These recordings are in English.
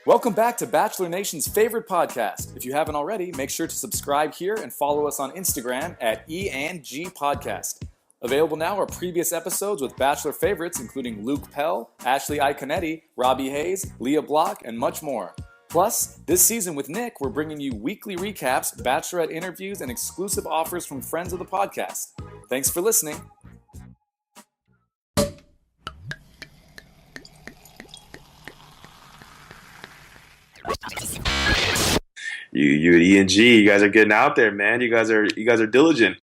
Welcome back to Bachelor Nation's favorite podcast. If you haven't already, make sure to subscribe here and follow us on Instagram at E&G Podcast. Available now are previous episodes with Bachelor favorites including Luke Pell, Ashley Iaconetti, Robbie Hayes, Leah Block, and much more. Plus, this season with Nick, we're bringing you weekly recaps, Bachelorette interviews, and exclusive offers from friends of the podcast. Thanks for listening. You at E&G, you guys are getting out there, man. You guys are diligent.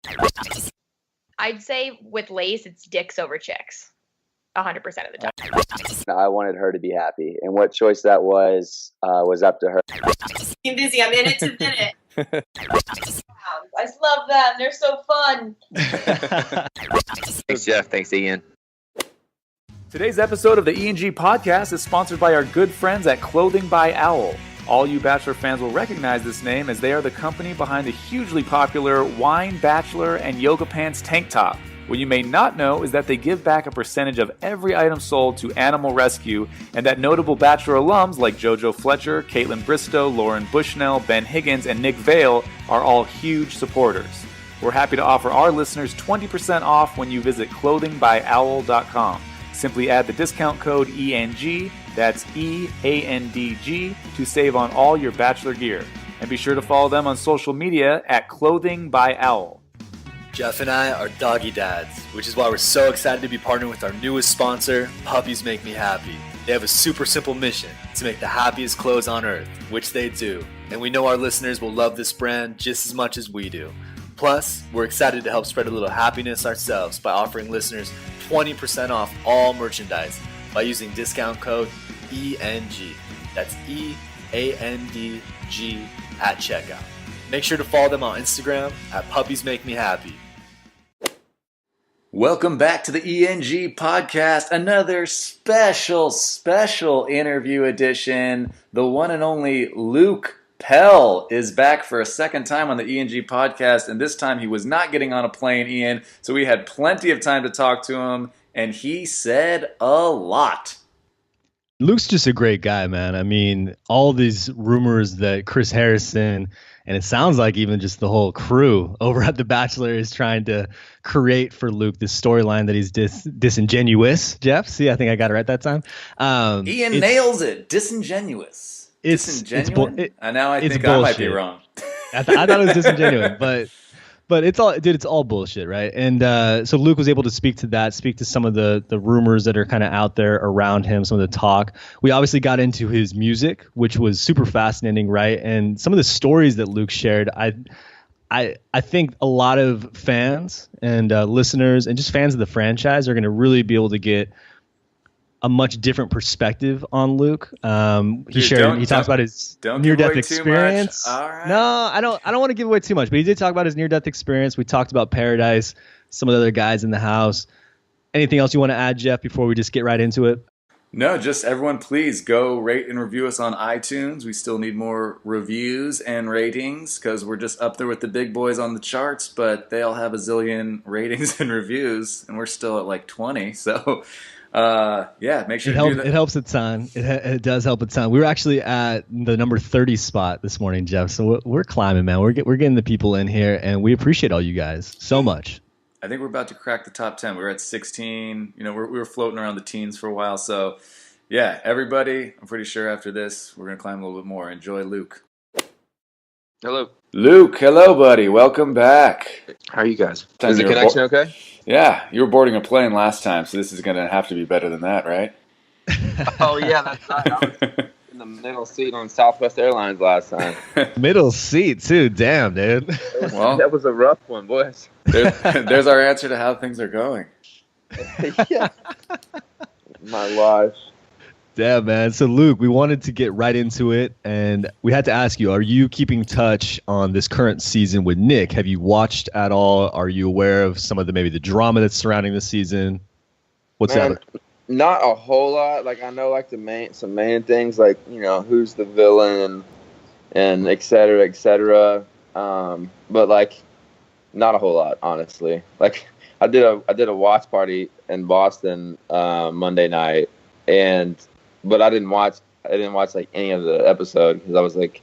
I'd say with Lace, it's dicks over chicks, 100% of the time. I wanted her to be happy, and what choice that was up to her. I'm busy. I'm in it to win it. I love them. They're so fun. Thanks, Jeff. Thanks, Ian. Today's episode of the E&G Podcast is sponsored by our good friends at Clothing by Owl. All you Bachelor fans will recognize this name as they are the company behind the hugely popular Wine Bachelor and Yoga Pants tank top. What you may not know is that they give back a percentage of every item sold to Animal Rescue, and that notable Bachelor alums like JoJo Fletcher, Caitlin Bristow, Lauren Bushnell, Ben Higgins, and Nick Viall are all huge supporters. We're happy to offer our listeners 20% off when you visit clothingbyowl.com. Simply add the discount code ENG, that's EANDG, to save on all your Bachelor gear. And be sure to follow them on social media at Clothing by Owl. Jeff and I are doggy dads, which is why we're so excited to be partnering with our newest sponsor, Puppies Make Me Happy. They have a super simple mission to make the happiest clothes on earth, which they do. And we know our listeners will love this brand just as much as we do. Plus, we're excited to help spread a little happiness ourselves by offering listeners 20% off all merchandise by using discount code ENG. That's EANDG at checkout. Make sure to follow them on Instagram at Puppies Make Me Happy. Welcome back to the ENG Podcast, another special interview edition. The one and only Luke Pell is back for a second time on the ENG Podcast, and this time he was not getting on a plane, Ian, so we had plenty of time to talk to him, and he said a lot. Luke's just a great guy, man. I mean, all these rumors that Chris Harrison, and it sounds like even just the whole crew over at The Bachelor is trying to create for Luke this storyline that he's disingenuous. Jeff, see, I think I got it right that time. Ian nails it. Disingenuous. Disingenuous? Now I think I might be wrong. I thought it was disingenuous, but it's all, dude, it's all bullshit, right? And so Luke was able to speak to some of the rumors that are kind of out there around him, some of the talk. We obviously got into his music, which was super fascinating, right? And some of the stories that Luke shared, I think a lot of fans and listeners and just fans of the franchise are going to really be able to get a much different perspective on Luke. He talks about his near-death experience. All right. No, I don't want to give away too much, but he did talk about his near-death experience. We talked about Paradise, some of the other guys in the house. Anything else you want to add, Jeff, before we just get right into it? No, just everyone, please go rate and review us on iTunes. We still need more reviews and ratings because we're just up there with the big boys on the charts, but they all have a zillion ratings and reviews, and we're still at like 20. So, make sure to do that. It helps a ton. It does help a ton. We were actually at the number 30 spot this morning, Jeff. So we're climbing, man. We're getting the people in here, and we appreciate all you guys so much. I think we're about to crack the top 10. We were at 16. You know, we were floating around the teens for a while. So, yeah, everybody, I'm pretty sure after this, we're going to climb a little bit more. Enjoy Luke. Hello. Luke, hello, buddy. Welcome back. How are you guys? Is the connection okay? Yeah, you were boarding a plane last time, so this is going to have to be better than that, right? Oh, yeah, that's right. I was in the middle seat on Southwest Airlines last time. Middle seat, too. Damn, dude. Well, that was a rough one, boys. There's our answer to how things are going. Yeah. My life. Damn, man. So, Luke, we wanted to get right into it, and we had to ask you, are you keeping touch on this current season with Nick? Have you watched at all? Are you aware of some of maybe the drama that's surrounding the season? What's that? Not a whole lot. Like, I know, like, some main things, like, you know, who's the villain and et cetera, et cetera. But, like, not a whole lot, honestly. Like, I did a watch party in Boston Monday night, but I didn't watch didn't watch like any of the episode because I was like,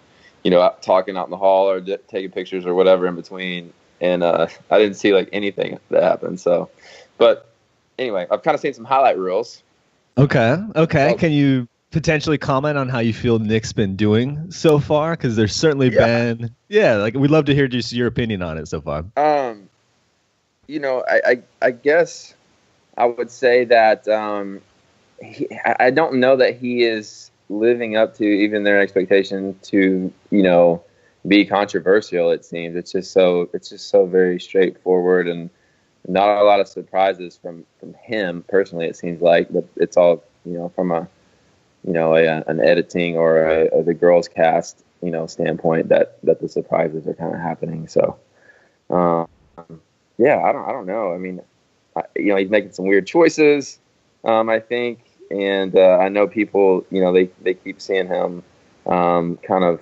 out talking out in the hall or taking pictures or whatever in between, and I didn't see like anything that happened. So, but anyway, I've kind of seen some highlight reels. Okay. Well, Can you potentially comment on how you feel Nick's been doing so far? Because there's certainly been, like we'd love to hear just your opinion on it so far. I guess I would say that I don't know that he is living up to even their expectation to, be controversial. It seems it's just so very straightforward and not a lot of surprises from him personally. It seems like, but it's all from an editing or the girls cast standpoint that the surprises are kind of happening. So I don't know. I mean, he's making some weird choices, I think, and I know people they keep seeing him kind of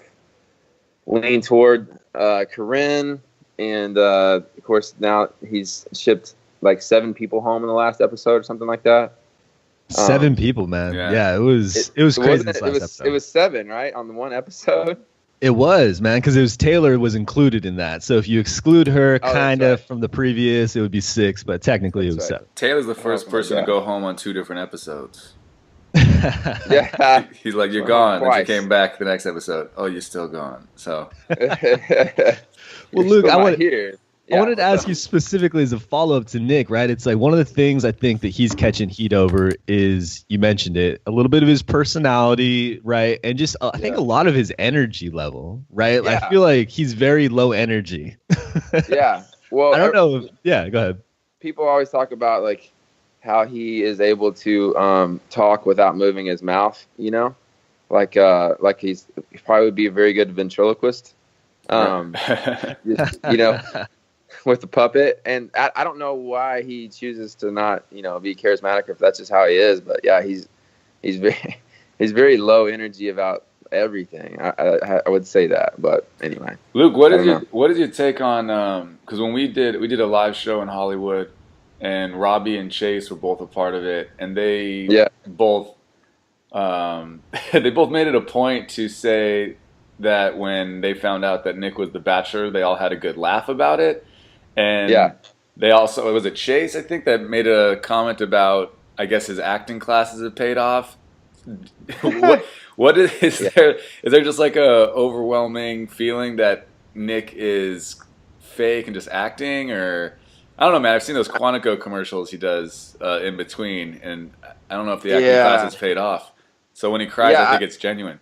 lean toward Corinne, and of course now he's shipped like 7 people home in the last episode or something like that. 7 people, man. Yeah, it was crazy. This last episode. It was 7, right, on the one episode. It was, man, because it was Taylor was included in that. So if you exclude her kind of from the previous, it would be 6, but technically it was 7. Taylor's the first person to go home on 2 different episodes. Yeah, he's like, you're gone. And she came back the next episode. Oh, you're still gone. So, well, Luke, I wanted to ask you specifically as a follow-up to Nick, right? It's like one of the things I think that he's catching heat over is, you mentioned it, a little bit of his personality, right? And just I think a lot of his energy level, right? Yeah. I feel like he's very low energy. Yeah. Well, I don't know. Yeah, go ahead. People always talk about like how he is able to talk without moving his mouth, like he probably would be a very good ventriloquist, with the puppet. And I don't know why he chooses to not, be charismatic, if that's just how he is. But yeah, he's he's very low energy about everything. I would say that. But anyway, Luke, what is your take on? Because when we did a live show in Hollywood, and Robbie and Chase were both a part of it, and they both made it a point to say that when they found out that Nick was the Bachelor, they all had a good laugh about it. And they also, was it Chase, I think, that made a comment about, I guess, his acting classes have paid off. Is there just like a overwhelming feeling that Nick is fake and just acting, or I don't know, man. I've seen those Quantico commercials he does in between, and I don't know if the acting classes paid off. So when he cries, I think it's genuine.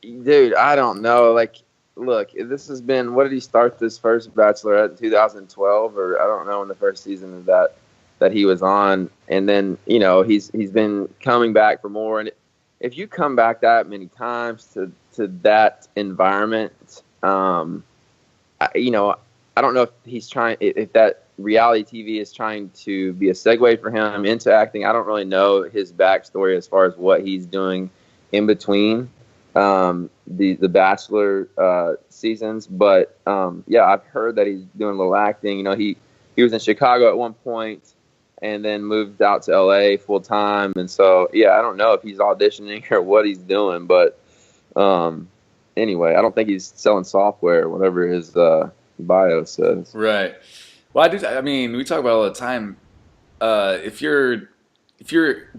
Dude, I don't know. Like, look, this has been, what did he start this first Bachelorette in 2012, or I don't know, in the first season of that he was on, and then he's been coming back for more. And if you come back that many times to that environment, I don't know if he's trying, if that reality TV is trying to be a segue for him into acting. I don't really know his backstory as far as what he's doing in between the Bachelor seasons. But I've heard that he's doing a little acting. He was in Chicago at one point and then moved out to LA full time. And so, I don't know if he's auditioning or what he's doing. But anyway, I don't think he's selling software, whatever his bio says. Right. Well, I mean, we talk about it all the time. If you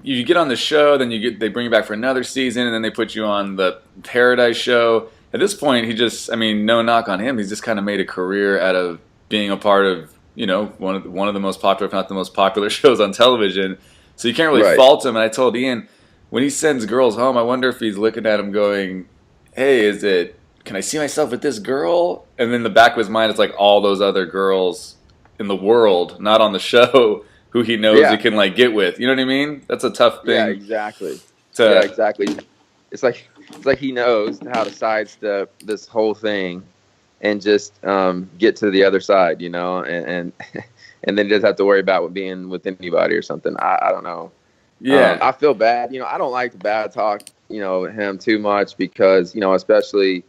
get on the show, then they bring you back for another season, and then they put you on the Paradise show. At this point, no knock on him. He's just kind of made a career out of being a part of, one of the most popular, if not the most popular shows on television. So you can't really fault him. And I told Ian, when he sends girls home, I wonder if he's looking at him going, hey, can I see myself with this girl? And then the back of his mind, it's like all those other girls in the world, not on the show, who he knows he can like get with. You know what I mean? That's a tough thing. Yeah, exactly. Exactly. It's like he knows how to sidestep this whole thing and just get to the other side, and and then he doesn't have to worry about being with anybody or something. I don't know. Yeah, I feel bad. I don't like to bad talk him too much because especially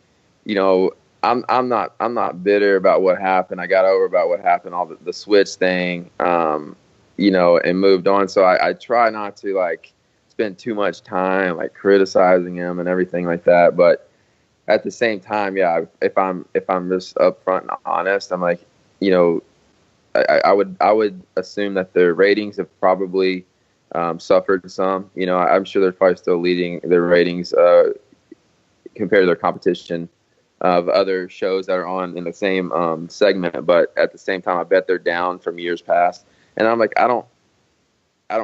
I'm not bitter about what happened. I got over about what happened, all the switch thing, and moved on. So I try not to like spend too much time like criticizing him and everything like that. But at the same time, yeah, if I'm just upfront and honest, I'm like, I would assume that their ratings have probably suffered some. I'm sure they're probably still leading their ratings compared to their competition of other shows that are on in the same segment. But at the same time, I bet they're down from years past. And I'm like, I don't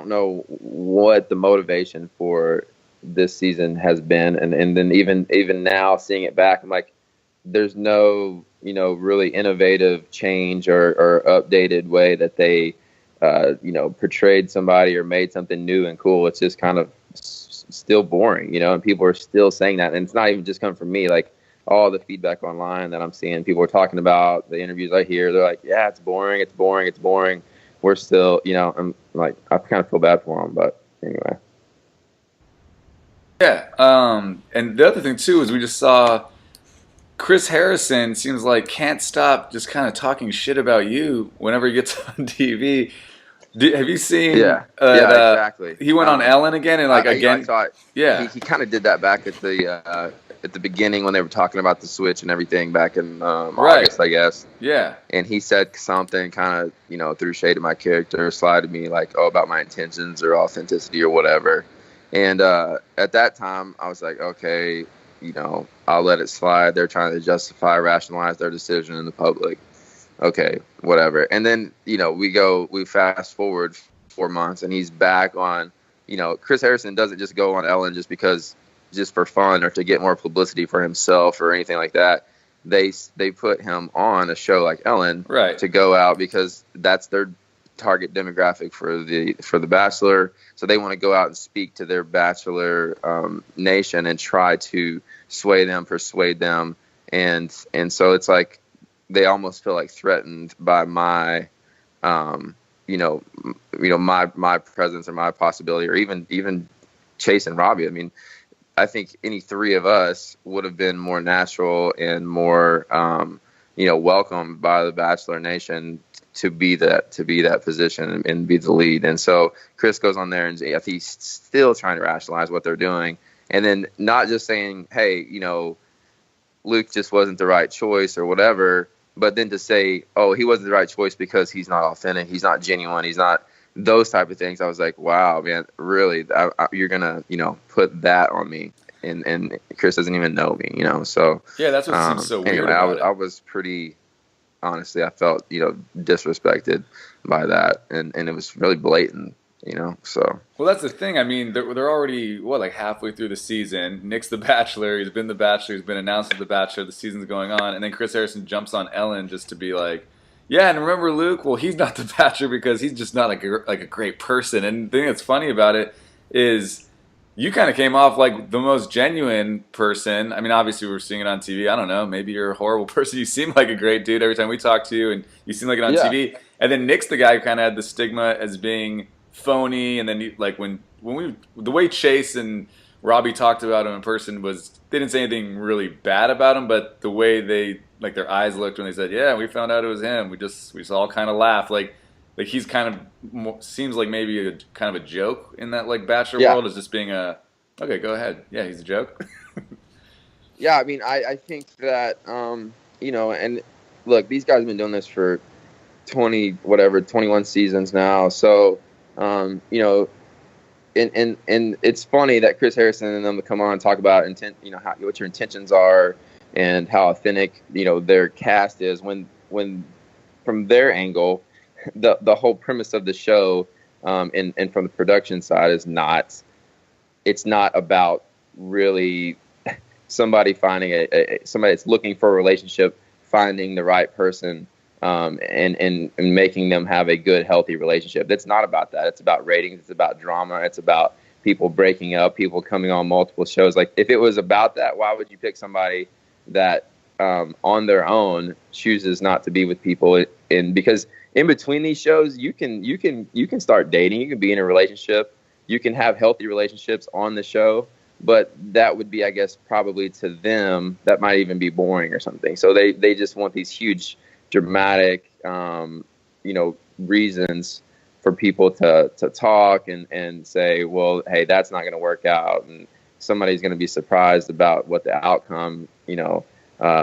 know what the motivation for this season has been. And then even now seeing it back, I'm like, there's no, really innovative change or updated way that they, portrayed somebody or made something new and cool. It's just kind of still boring, and people are still saying that. And it's not even just coming from me. Like all the feedback online that I'm seeing, people are talking about the interviews I hear. They're like, yeah, it's boring. It's boring. It's boring. We're still, I'm like, I kind of feel bad for them, but anyway. Yeah. And the other thing too is we just saw Chris Harrison seems like can't stop just kind of talking shit about you whenever he gets on TV. Have you seen? Yeah, exactly. He went on Ellen again and again. I thought, yeah, he kind of did that back at the beginning when they were talking about the switch and everything back in August, I guess. Yeah. And he said something kind of, threw shade at my character, slighted me like, about my intentions or authenticity or whatever. And at that time, I was like, okay, I'll let it slide. They're trying to justify, rationalize their decision in the public. Okay, whatever. And then, we fast forward 4 months and he's back on, Chris Harrison doesn't just go on Ellen just for fun or to get more publicity for himself or anything like that. They put him on a show like Ellen to go out because that's their target demographic for the Bachelor. So they want to go out and speak to their Bachelor Nation and try to sway them, persuade them. And so it's like they almost feel like threatened by my my presence or my possibility, or even Chase and Robbie. I mean, I think any three of us would have been more natural and more, welcomed by the Bachelor Nation to be that position and be the lead. And so Chris goes on there and I think he's still trying to rationalize what they're doing, and then not just saying, hey, Luke just wasn't the right choice or whatever, but then to say, oh, he wasn't the right choice because he's not authentic, he's not genuine, he's not those type of things. I was like, wow, man, really? You're gonna, put that on me, and Chris doesn't even know me, So yeah, that's what seems so weird. Anyway, about I was pretty, honestly, I felt disrespected by that, and it was really blatant, So well, that's the thing. I mean, they're already like halfway through the season. Nick's the Bachelor. He's been the Bachelor. He's been announced as the Bachelor. The season's going on, and then Chris Harrison jumps on Ellen just to be like, yeah, and remember Luke? Well, he's not the Bachelor because he's just not a great person. And the thing that's funny about it is you kind of came off like the most genuine person. I mean, obviously we're seeing it on TV. I don't know. Maybe you're a horrible person. You seem like a great dude every time we talk to you, and you seem like it on TV. And then Nick's the guy who kind of had the stigma as being phony. And then the way Chase and Robbie talked about him in person was they didn't say anything really bad about him, but the way they their eyes looked when they said, "Yeah, we found out it was him." We just all kind of laughed. Like he's kind of seems like maybe a kind of a joke in that Bachelor world, is just being okay, go ahead. Yeah, he's a joke. Yeah, I mean, I think that and look, these guys have been doing this for 21 seasons now. So and it's funny that Chris Harrison and them would come on and talk about what your intentions are and how authentic, their cast is when from their angle, the whole premise of the show, and from the production side it's not about really somebody finding somebody that's looking for a relationship, finding the right person, and making them have a good, healthy relationship. That's not about that. It's about ratings. It's about drama. It's about people breaking up, people coming on multiple shows. Like if it was about that, why would you pick somebody that on their own chooses not to be with people? And because in between these shows, you can start dating, you can be in a relationship, you can have healthy relationships on the show, but that would be, I guess, probably to them that might even be boring or something. So they just want these huge dramatic reasons for people to talk and say, well, hey, that's not going to work out, and somebody's going to be surprised about what the outcome,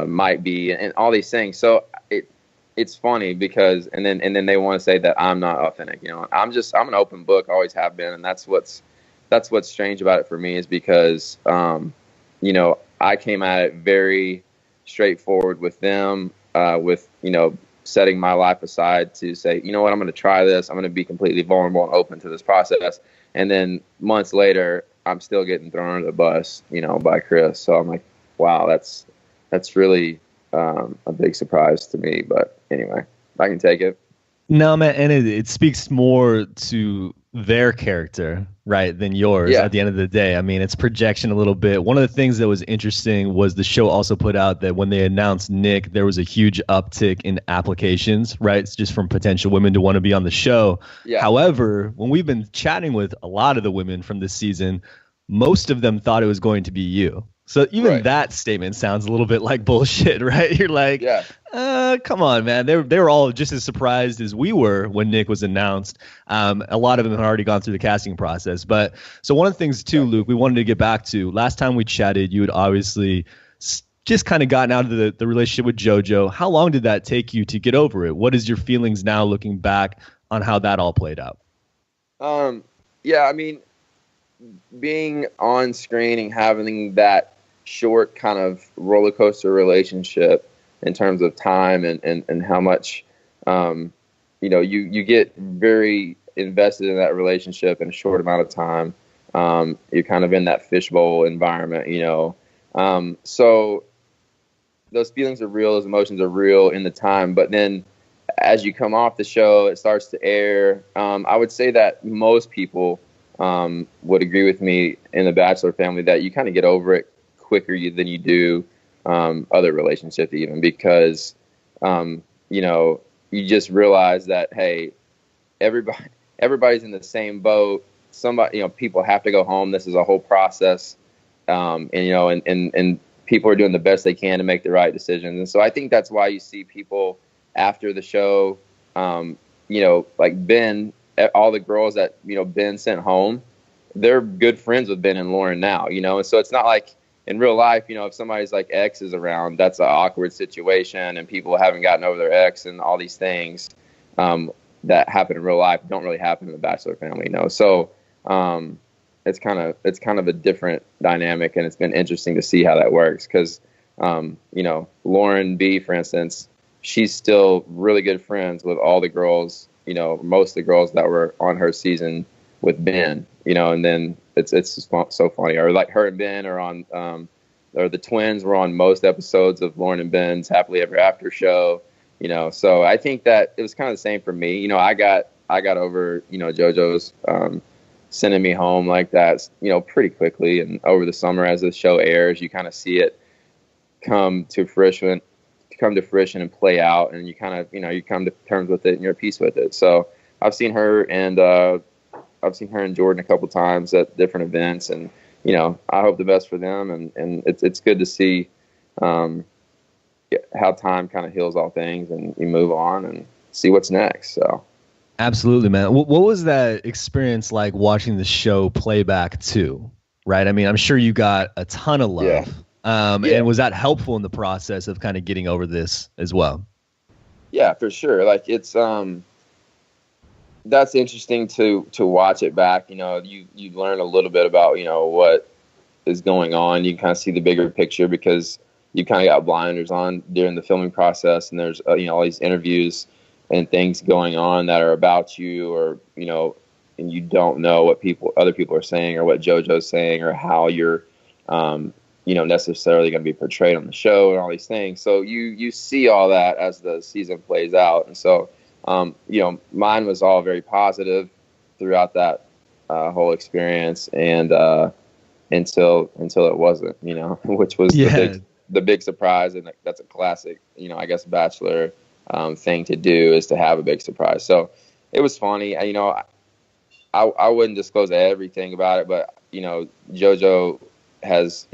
might be, and all these things. So it's funny because, and then they want to say that I'm not authentic. I'm an open book, always have been, and that's what's strange about it for me, is because, I came at it very straightforward with them, with setting my life aside to say, you know what, I'm going to try this. I'm going to be completely vulnerable and open to this process. And then months later, I'm still getting thrown under the bus, by Chris. So I'm like, wow, that's really a big surprise to me. But anyway, I can take it. No, man, and it speaks more to their character, right, than yours. Yeah. At the end of the day. I mean, it's projection a little bit. One of the things that was interesting was the show also put out that when they announced Nick, there was a huge uptick in applications, right? It's just from potential women to want to be on the show. Yeah. However, when we've been chatting with a lot of the women from this season, most of them thought it was going to be you. So even that statement sounds a little bit like bullshit, right? You're like, come on, man. They were all just as surprised as we were when Nick was announced. A lot of them had already gone through the casting process. But so one of the things too, Luke, we wanted to get back to, last time we chatted, you had obviously just kind of gotten out of the relationship with JoJo. How long did that take you to get over it? What is your feelings now looking back on how that all played out? I mean, being on screen and having that short kind of roller coaster relationship in terms of time and how much, you get very invested in that relationship in a short amount of time. You're kind of in that fishbowl environment, so those feelings are real, those emotions are real in the time. But then as you come off the show, it starts to air. I would say that most people would agree with me in the Bachelor family that you kind of get over it quicker than you do other relationships, even because you just realize that, hey, everybody's in the same boat. Somebody, people have to go home. This is a whole process, and people are doing the best they can to make the right decisions. And so I think that's why you see people after the show, like Ben, all the girls that Ben sent home, they're good friends with Ben and Lauren now, and so it's not like in real life, if somebody's like ex is around, that's an awkward situation, and people haven't gotten over their ex, and all these things that happen in real life don't really happen in the Bachelor family, So it's kind of a different dynamic, and it's been interesting to see how that works because, Lauren B, for instance, she's still really good friends with all the girls, most of the girls that were on her season with Ben, and then it's just so funny. Or like her and Ben are on, or the twins were on most episodes of Lauren and Ben's Happily Ever After show, So I think that it was kind of the same for me. I got over, JoJo's sending me home like that, pretty quickly. And over the summer, as the show airs, you kind of see it come to fruition and play out, and you kind of, you come to terms with it and you're at peace with it. So I've seen her and Jordan a couple times at different events, and I hope the best for them. And it's good to see how time kind of heals all things, and you move on and see what's next. So absolutely, man. What was that experience like watching the show playback too? Right. I mean, I'm sure you got a ton of love. Yeah. And was that helpful in the process of kind of getting over this as well? Yeah, for sure. Like it's that's interesting to watch it back. You learn a little bit about, what is going on. You can kind of see the bigger picture because you kind of got blinders on during the filming process, and there's, all these interviews and things going on that are about you, or, and you don't know what other people are saying, or what JoJo's saying, or how you're, necessarily going to be portrayed on the show, and all these things. So you see all that as the season plays out. And so, mine was all very positive throughout that whole experience, and until it wasn't, which was the big surprise. And that's a classic, I guess Bachelor thing to do, is to have a big surprise. So it was funny. I wouldn't disclose everything about it, but JoJo has,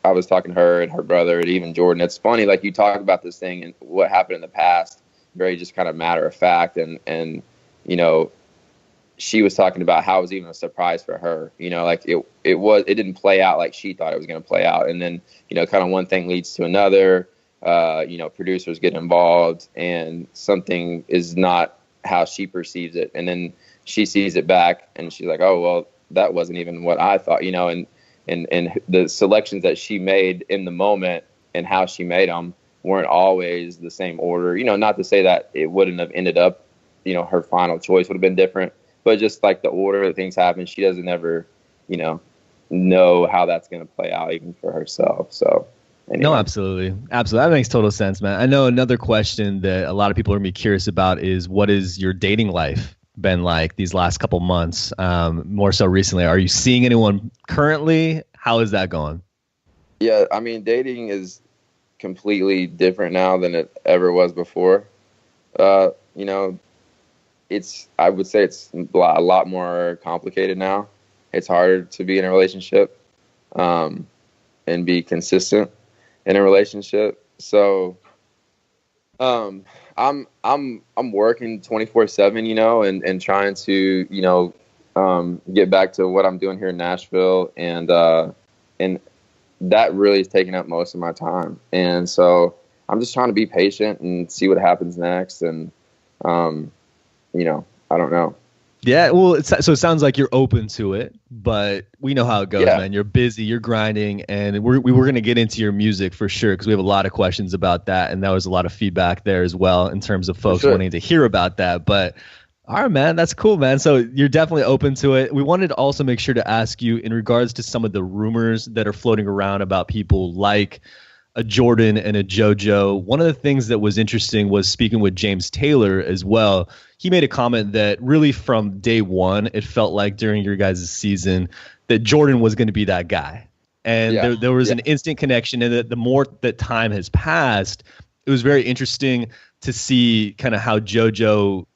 I was talking to her and her brother and even Jordan. It's funny, like, you talk about this thing and what happened in the past, very just kind of matter of fact, and she was talking about how it was even a surprise for her, like it didn't play out like she thought it was going to play out. And then, kind of one thing leads to another, producers get involved and something is not how she perceives it. And then she sees it back and she's like, oh, well, that wasn't even what I thought, and the selections that she made in the moment and how she made them weren't always the same order, not to say that it wouldn't have ended up, her final choice would have been different, but just like the order that things happen, she doesn't ever, know how that's going to play out even for herself. So anyway. No, absolutely. Absolutely. That makes total sense, man. I know another question that a lot of people are going to be curious about is, what is your dating life been like these last couple months? More so recently. Are you seeing anyone currently? How is that going? Yeah, I mean, dating is completely different now than it ever was before. I would say it's a lot more complicated now. It's harder to be in a relationship, and be consistent in a relationship. So, I'm working 24/7, and trying to, get back to what I'm doing here in Nashville, and that really is taking up most of my time. And so I'm just trying to be patient and see what happens next. And, I don't know. Yeah, well, so it sounds like you're open to it, but we know how it goes, Yeah. man. You're busy, you're grinding, and we were going to get into your music for sure, because we have a lot of questions about that, and that was a lot of feedback there as well in terms of folks wanting to hear about that. But all right, man, that's cool, man. So you're definitely open to it. We wanted to also make sure to ask you in regards to some of the rumors that are floating around about people like a Jordan and a JoJo. One of the things that was interesting was speaking with James Taylor as well. He made a comment that really from day one, it felt like during your guys' season that Jordan was going to be that guy. And there was an instant connection. And the more that time has passed, it was very interesting to see kind of how JoJo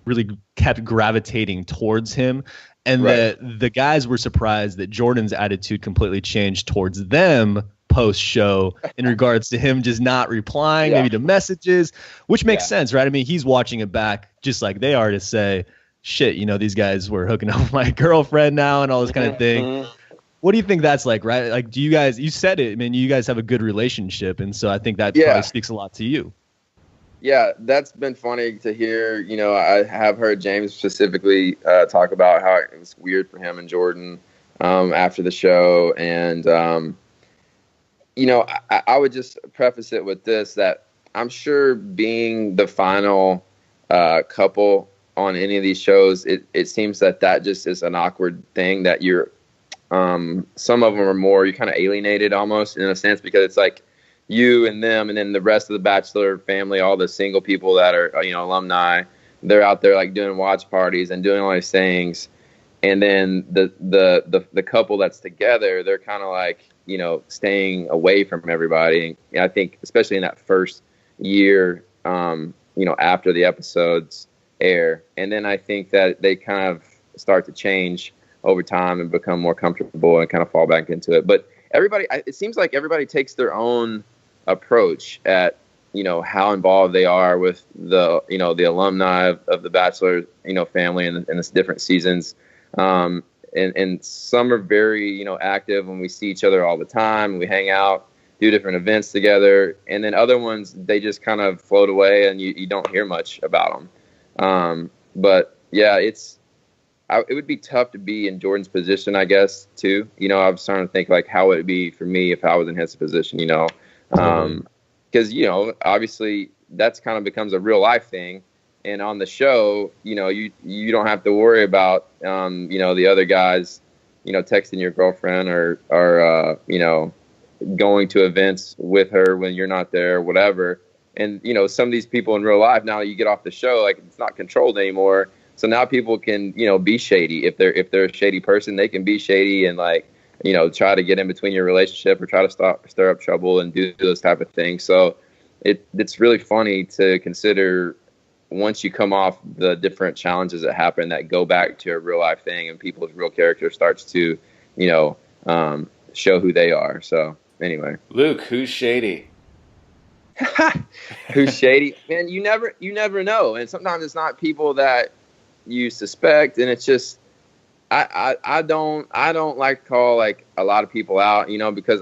really kept gravitating towards him. And that the guys were surprised that Jordan's attitude completely changed towards them post-show in regards to him just not replying maybe to messages, which makes sense, right? I mean, he's watching it back just like they are to say, shit, these guys were hooking up with my girlfriend now and all this kind of thing. What do you think that's like, right? Like, do you guys, you said it, I mean, you guys have a good relationship. And so I think that probably speaks a lot to you. Yeah, that's been funny to hear. I have heard James specifically talk about how it was weird for him and Jordan after the show. And, I would just preface it with this, that I'm sure being the final couple on any of these shows, it seems that just is an awkward thing, that you're some of them are more, you're kind of alienated almost in a sense, because it's like you and them, and then the rest of the Bachelor family, all the single people that are, alumni, they're out there like doing watch parties and doing all these things. And then the couple that's together, they're kind of like, staying away from everybody. And I think especially in that first year, after the episodes air. And then I think that they kind of start to change over time and become more comfortable and kind of fall back into it. But it seems like everybody takes their own approach at, how involved they are with the alumni of the Bachelor, family and the different seasons. And some are very, active, and we see each other all the time. We hang out, do different events together. And then other ones, they just kind of float away and you don't hear much about them. But yeah, it would be tough to be in Jordan's position, I guess, too. I was starting to think like, how would it be for me if I was in his position, because, obviously that's kind of becomes a real life thing. And on the show, you don't have to worry about, the other guys, texting your girlfriend or going to events with her when you're not there, whatever. And, some of these people in real life, now that you get off the show, like, it's not controlled anymore. So now people can, be shady. If they're a shady person, they can be shady and like, try to get in between your relationship or try to stir up trouble and do those type of things. So it's really funny to consider once you come off the different challenges that happen that go back to a real life thing and people's real character starts to, show who they are. So anyway, Luke, who's shady? Who's shady? Man, you never know. And sometimes it's not people that you suspect, and it's just I don't like to call like a lot of people out, you know, because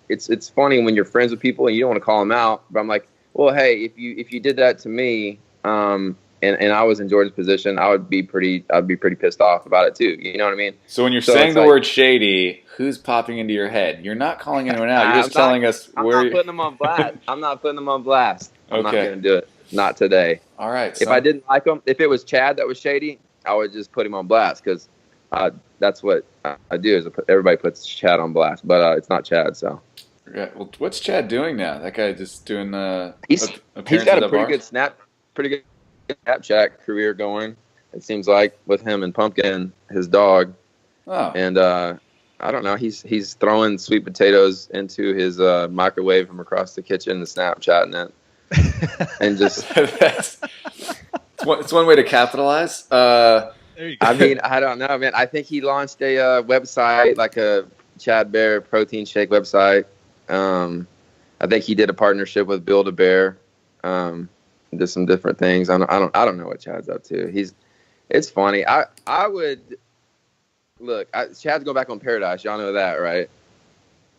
it's funny when you're friends with people and you don't want to call them out, but I'm like, well, hey, if you did that to me, and I was in Jordan's position, I'd be pretty pissed off about it too. You know what I mean? So when you're saying the word shady, who's popping into your head? You're not calling anyone out. You're just telling us where. I'm not putting them on blast. I'm not putting them on blast. I'm not Okay. going to do it. Not today. All right. If I didn't like him, if it was Chad that was shady, I would just put him on blast because that's what I do. Is everybody puts Chad on blast, but it's not Chad. So. Yeah, well, what's Chad doing now? That guy just doing he's got a pretty good Snapchat career going. It seems like with him and Pumpkin, his dog. Oh. And I don't know. He's throwing sweet potatoes into his microwave from across the kitchen and Snapchatting it, and just. It's one way to capitalize. There you go. I mean, I don't know, man. I think he launched a website, like a Chad Bear protein shake website. I think he did a partnership with Build-A-Bear. Did some different things. I don't know what Chad's up to. It's funny. I would look. Chad's going back on Paradise. Y'all know that, right?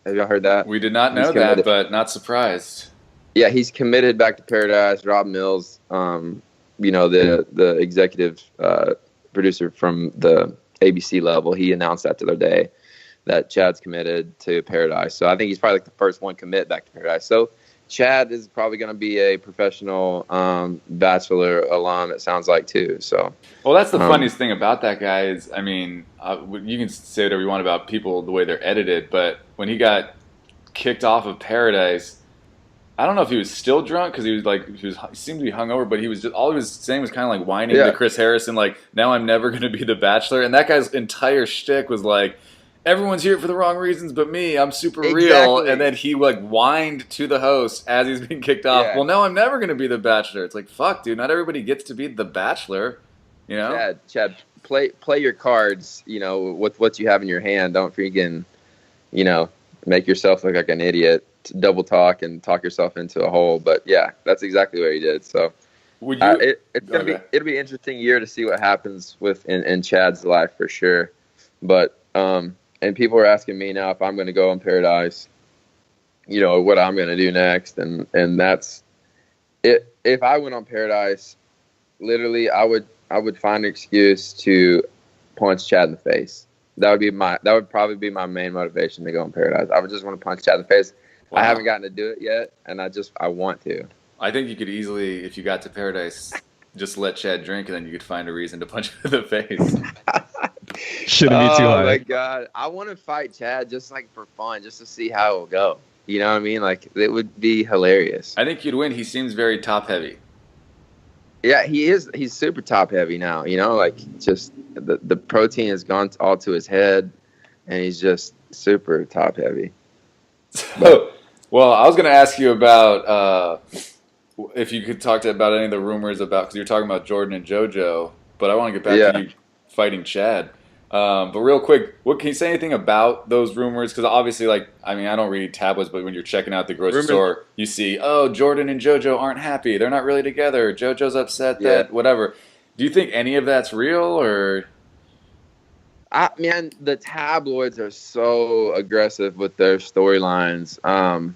Have y'all heard that? We did not know that, but not surprised. Yeah, he's committed back to Paradise. Rob Mills, you know, the executive producer from the ABC level, he announced that the other day that Chad's committed to Paradise. So I think he's probably like the first one commit back to Paradise. So Chad is probably going to be a professional Bachelor alum, it sounds like, too. So, well, that's the funniest thing about that guy is, I mean, you can say whatever you want about people, the way they're edited, but when he got kicked off of Paradise, I don't know if he was still drunk because he seemed to be hungover, but he was just all he was saying was kind of like whining to Chris Harrison, like, now I'm never going to be the Bachelor. And that guy's entire shtick was like, everyone's here for the wrong reasons but me. I'm super real. And then he like whined to the host as he's being kicked off. Yeah. Well, no, I'm never going to be the Bachelor. It's like, fuck, dude. Not everybody gets to be the Bachelor. You know? Chad, play your cards, you know, with what you have in your hand. Don't freaking, you know, make yourself look like an idiot. Double talk and talk yourself into a hole. But yeah, that's exactly what he did. So it'll be an interesting year to see what happens in Chad's life for sure. But and people are asking me now if I'm going to go on Paradise, you know, what I'm going to do next. And that's it. If I went on Paradise, literally, I would find an excuse to punch Chad in the face. That would probably be my main motivation to go on Paradise. I would just want to punch Chad in the face. Wow. I haven't gotten to do it yet, and I want to. I think you could easily, if you got to Paradise, just let Chad drink, and then you could find a reason to punch him in the face. Shouldn't be too hard. Oh my god, I want to fight Chad just like for fun, just to see how it will go. You know what I mean? Like it would be hilarious. I think you'd win. He seems very top heavy. Yeah, he is. He's super top heavy now. You know, like just the protein has gone all to his head, and he's just super top heavy. Well, I was going to ask you about if you could talk about any of the rumors about, because you're talking about Jordan and JoJo, but I want to get back to you fighting Chad. But real quick, can you say anything about those rumors? Because obviously, like, I mean, I don't read tabloids, but when you're checking out the grocery store, you see, oh, Jordan and JoJo aren't happy. They're not really together. JoJo's upset that whatever. Do you think any of that's real or? Man, the tabloids are so aggressive with their storylines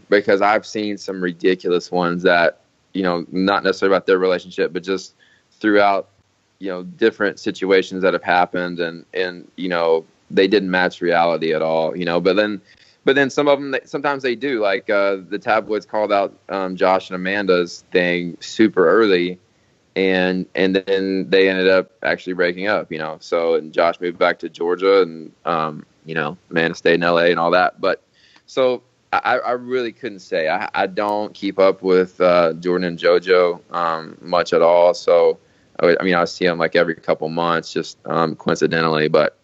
because I've seen some ridiculous ones that, you know, not necessarily about their relationship, but just throughout, you know, different situations that have happened and you know, they didn't match reality at all, you know, but then some of them, sometimes they do, like the tabloids called out Josh and Amanda's thing super early. And then they ended up actually breaking up, you know. So, and Josh moved back to Georgia and, you know, Amanda stayed in LA and all that. But so I really couldn't say. I don't keep up with Jordan and JoJo much at all. So, I mean, I see them like every couple months, just coincidentally. But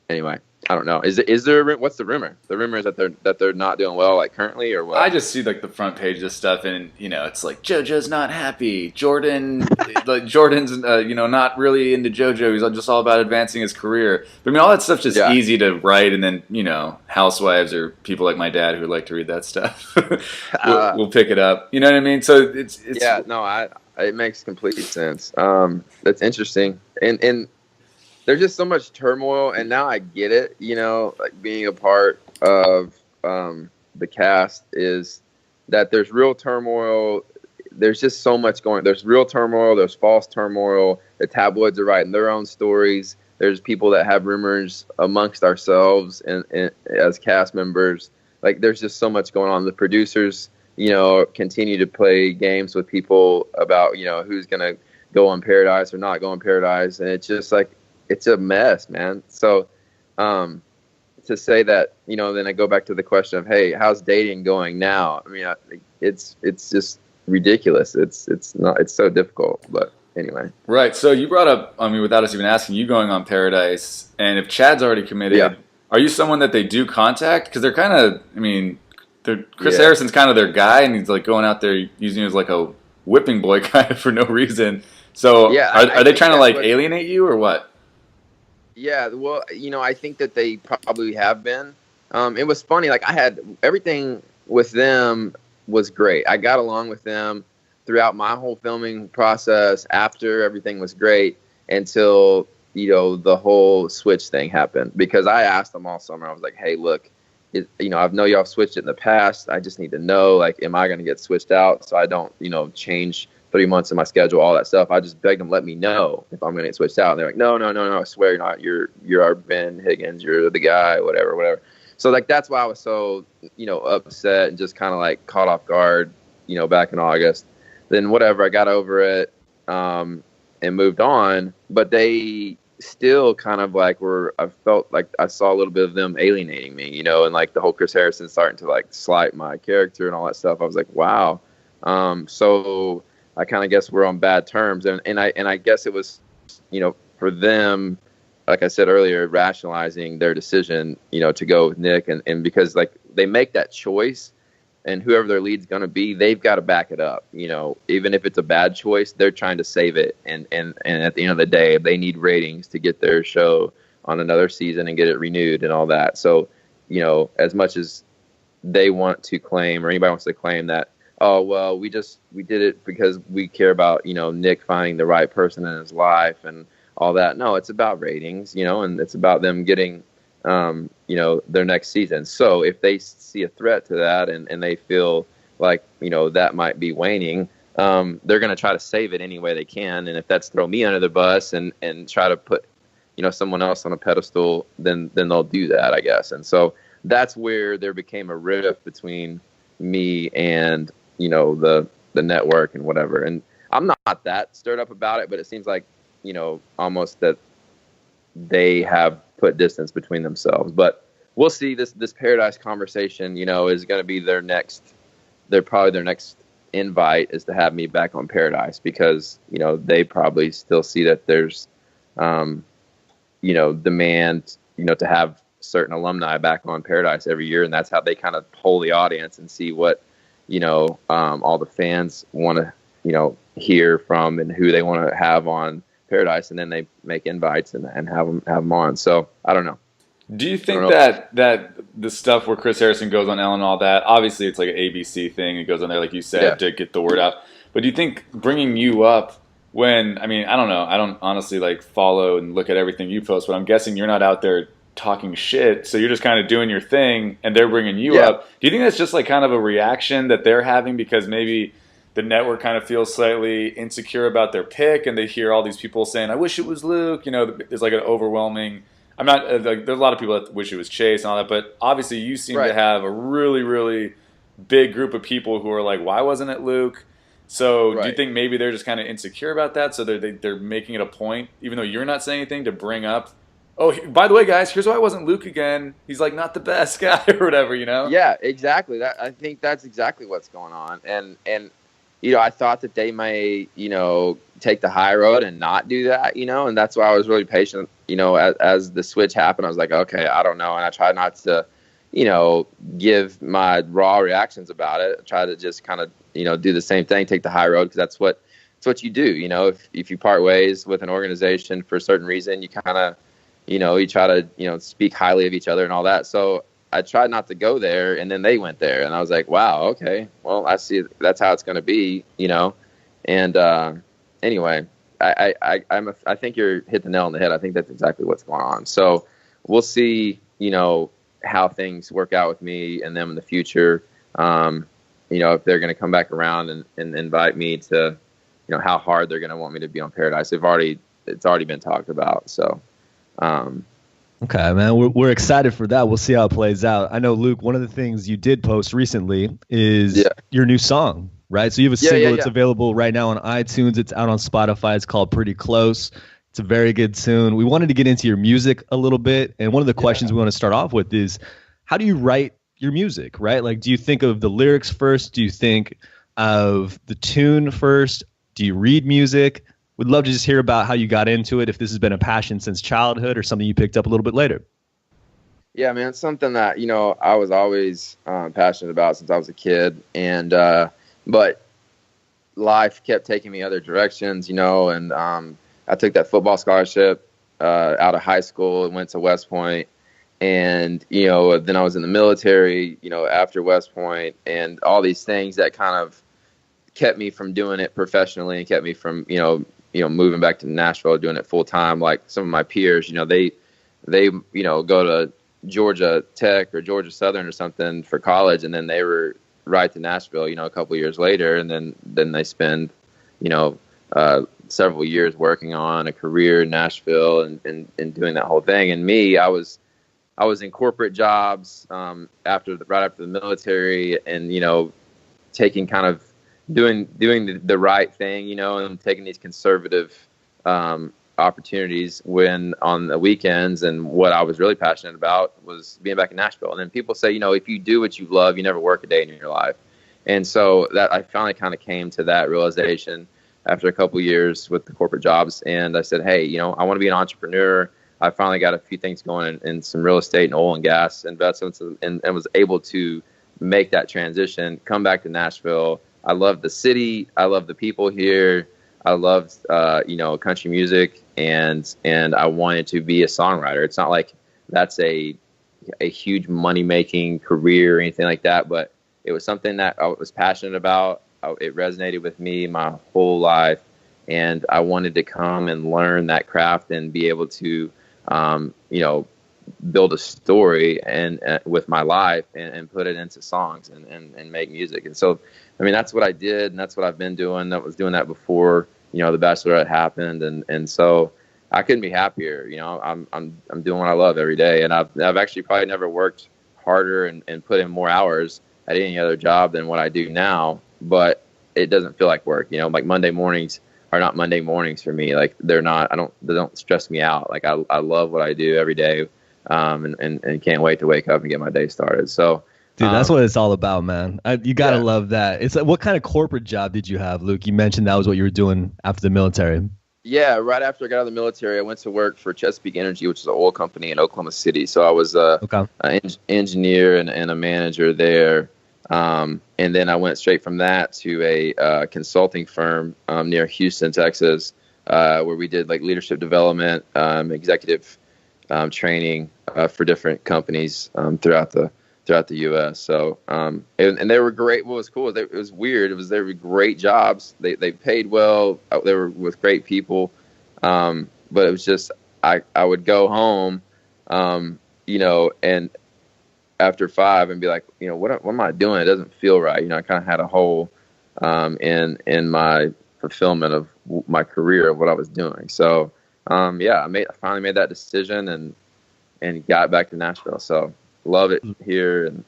anyway, I don't know. Is there what's the rumor? The rumor is that they're not doing well, like currently, or what? I just see like the front page of stuff, and you know, it's like JoJo's not happy. Jordan's you know, not really into JoJo. He's just all about advancing his career. But I mean, all that stuff's just easy to write, and then you know, housewives or people like my dad who like to read that stuff, we'll pick it up. You know what I mean? So it's yeah. No, it makes complete sense. That's interesting, and there's just so much turmoil, and now I get it. Like being a part of the cast is that there's real turmoil. There's just so much going. There's real turmoil. There's false turmoil. The tabloids are writing their own stories. There's people that have rumors amongst ourselves and as cast members. Like there's just so much going on. The producers, continue to play games with people about, who's going to go on Paradise or not go on Paradise. And it's just like, it's a mess, man. So to say that, then I go back to the question of, hey, how's dating going now? I mean, it's just ridiculous. It's so difficult, but anyway. Right. So you brought up, without us even asking, you going on Paradise, and if Chad's already committed, are you someone that they do contact? Because they're kind of, Chris Harrison's kind of their guy, and he's like going out there using you as like a whipping boy kind of for no reason. So are they trying to like alienate you or what? Yeah, well, I think that they probably have been. It was funny. Like I had everything with them was great. I got along with them throughout my whole filming process. After everything was great until the whole switch thing happened, because I asked them all summer. I was like, hey, look, I know y'all switched it in the past. I just need to know, like, am I going to get switched out so I don't change 3 months of my schedule, all that stuff. I just begged them, let me know if I'm going to get switched out. And they're like, no, I swear you're not. You're our Ben Higgins. You're the guy, whatever. So like that's why I was so upset and just kind of like caught off guard, back in August. Then whatever, I got over it and moved on. But they still kind of like I felt like I saw a little bit of them alienating me, and like the whole Chris Harrison starting to like slight my character and all that stuff. I was like, wow. So I kind of guess we're on bad terms, and I guess it was, for them, like I said earlier, rationalizing their decision, to go with Nick, and because like they make that choice, and whoever their lead's going to be, they've got to back it up. Even if it's a bad choice, they're trying to save it, and at the end of the day, they need ratings to get their show on another season and get it renewed and all that. So, as much as they want to claim, or anybody wants to claim that, oh, well, we did it because we care about, Nick finding the right person in his life and all that. No, it's about ratings, and it's about them getting, their next season. So if they see a threat to that and they feel like, that might be waning, they're going to try to save it any way they can. And if that's throw me under the bus and try to put, someone else on a pedestal, then they'll do that, I guess. And so that's where there became a rift between me and, the network and whatever. And I'm not that stirred up about it, but it seems like, almost that they have put distance between themselves. But we'll see. This Paradise conversation, is going to be their next invite is to have me back on Paradise, because, they probably still see that there's, demand, to have certain alumni back on Paradise every year. And that's how they kind of poll the audience and see what, all the fans want to, hear from and who they want to have on Paradise, and then they make invites and have them on. So I don't know. Do you think that the stuff where Chris Harrison goes on Ellen and all that, obviously it's like an ABC thing, it goes on there like you said to get the word out, but do you think bringing you up when, I don't know, I don't honestly like follow and look at everything you post, but I'm guessing you're not out there talking shit, so you're just kind of doing your thing and they're bringing you up. Do you think that's just like kind of a reaction that they're having because maybe the network kind of feels slightly insecure about their pick, and they hear all these people saying, I wish it was Luke, there's like an overwhelming, I'm not, like, there's a lot of people that wish it was Chase and all that, but obviously you seem to have a really, really big group of people who are like, why wasn't it Luke? So do you think maybe they're just kind of insecure about that, so they're making it a point, even though you're not saying anything, to bring up, oh, by the way, guys, here's why I wasn't Luke again. He's like not the best guy or whatever, Yeah, exactly. I think that's exactly what's going on. And I thought that they may, take the high road and not do that, and that's why I was really patient, as the switch happened. I was like, okay, I don't know. And I tried not to, give my raw reactions about it. I tried to just kind of, do the same thing, take the high road, because that's what you do. If you part ways with an organization for a certain reason, you kind of, you try to, speak highly of each other and all that. So I tried not to go there, and then they went there, and I was like, wow, okay, well, I see that's how it's going to be, And anyway, I think you're hit the nail on the head. I think that's exactly what's going on. So we'll see, how things work out with me and them in the future. If they're going to come back around and invite me to, how hard they're going to want me to be on Paradise. It's already been talked about. So, okay, man, we're excited for that. We'll see how it plays out. I know, Luke, one of the things you did post recently is your new song, right? So you have a single that's available right now on iTunes. It's out on Spotify. It's called Pretty Close. It's a very good tune. We wanted to get into your music a little bit. And one of the questions we want to start off with is, how do you write your music, right? Like, do you think of the lyrics first? Do you think of the tune first? Do you read music? We'd love to just hear about how you got into it, if this has been a passion since childhood or something you picked up a little bit later. Yeah, man, it's something that, I was always passionate about since I was a kid. And, but life kept taking me other directions, and I took that football scholarship out of high school and went to West Point. And, then I was in the military, after West Point, and all these things that kind of kept me from doing it professionally and kept me from, moving back to Nashville, doing it full time. Like some of my peers, they go to Georgia Tech or Georgia Southern or something for college, and then they were right to Nashville, a couple of years later, and then they spend, several years working on a career in Nashville and doing that whole thing. And me, I was in corporate jobs right after the military, and taking kind of doing the right thing, and taking these conservative opportunities when on the weekends. And what I was really passionate about was being back in Nashville. And then people say, if you do what you love, you never work a day in your life. And so that I finally kind of came to that realization after a couple of years with the corporate jobs. And I said, hey, I want to be an entrepreneur. I finally got a few things going in some real estate and oil and gas investments, and was able to make that transition, come back to Nashville. I love the city. I love the people here. I loved, country music, and I wanted to be a songwriter. It's not like that's a huge money-making career or anything like that, but it was something that I was passionate about. It resonated with me my whole life, and I wanted to come and learn that craft and be able to, build a story and with my life and put it into songs and make music. And so, that's what I did, and that's what I've been doing. I was doing that before, the Bachelorette happened. And so I couldn't be happier. I'm doing what I love every day. And I've actually probably never worked harder and put in more hours at any other job than what I do now, but it doesn't feel like work. Like Monday mornings are not Monday mornings for me. Like they don't stress me out. Like I love what I do every day. And can't wait to wake up and get my day started. So, dude, that's what it's all about, man. You got to love that. It's like, what kind of corporate job did you have, Luke? You mentioned that was what you were doing after the military. Yeah, right after I got out of the military, I went to work for Chesapeake Energy, which is an oil company in Oklahoma City. So I was an engineer and a manager there. And then I went straight from that to a consulting firm near Houston, Texas, where we did like leadership development, executive training for different companies throughout the U.S. So and they were great. What was cool is it was weird. They were great jobs. They paid well. They were with great people. But it was just I would go home, and after 5 and be like, what am I doing? It doesn't feel right. I kind of had a hole in my fulfillment of my career of what I was doing. So I finally made that decision and got back to Nashville. So love it here. And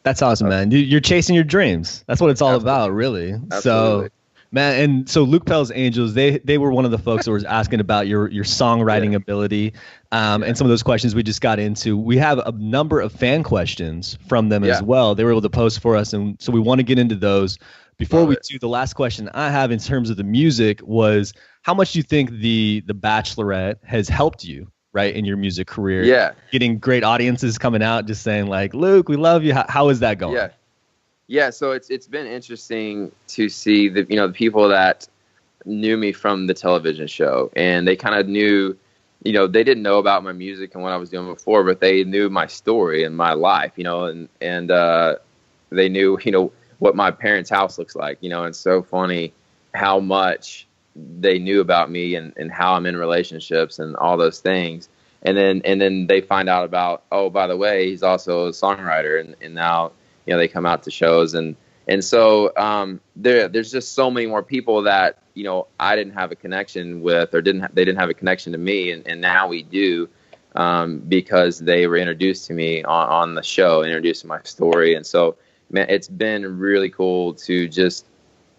that's awesome, man. You're chasing your dreams. That's what it's all about, really. Absolutely. So, man, and so Luke Pell's Angels, they were one of the folks that was asking about your songwriting ability, and some of those questions we just got into. We have a number of fan questions from them as well. They were able to post for us, and so we want to get into those. Before we do, the last question I have in terms of the music was, how much do you think the Bachelorette has helped you, right, in your music career? Yeah. Getting great audiences coming out, just saying like, Luke, we love you. How is that going? Yeah. Yeah. So it's been interesting to see the people that knew me from the television show, and they kind of knew, they didn't know about my music and what I was doing before, but they knew my story and my life, and they knew, what my parents' house looks like, and it's so funny. how much they knew about me and how I'm in relationships and all those things. And then they find out about, oh, by the way, he's also a songwriter. And now, they come out to shows. And so there's just so many more people that, I didn't have a connection with, or they didn't have a connection to me. And now we do, because they were introduced to me on the show, introduced to my story. And so, man, it's been really cool to just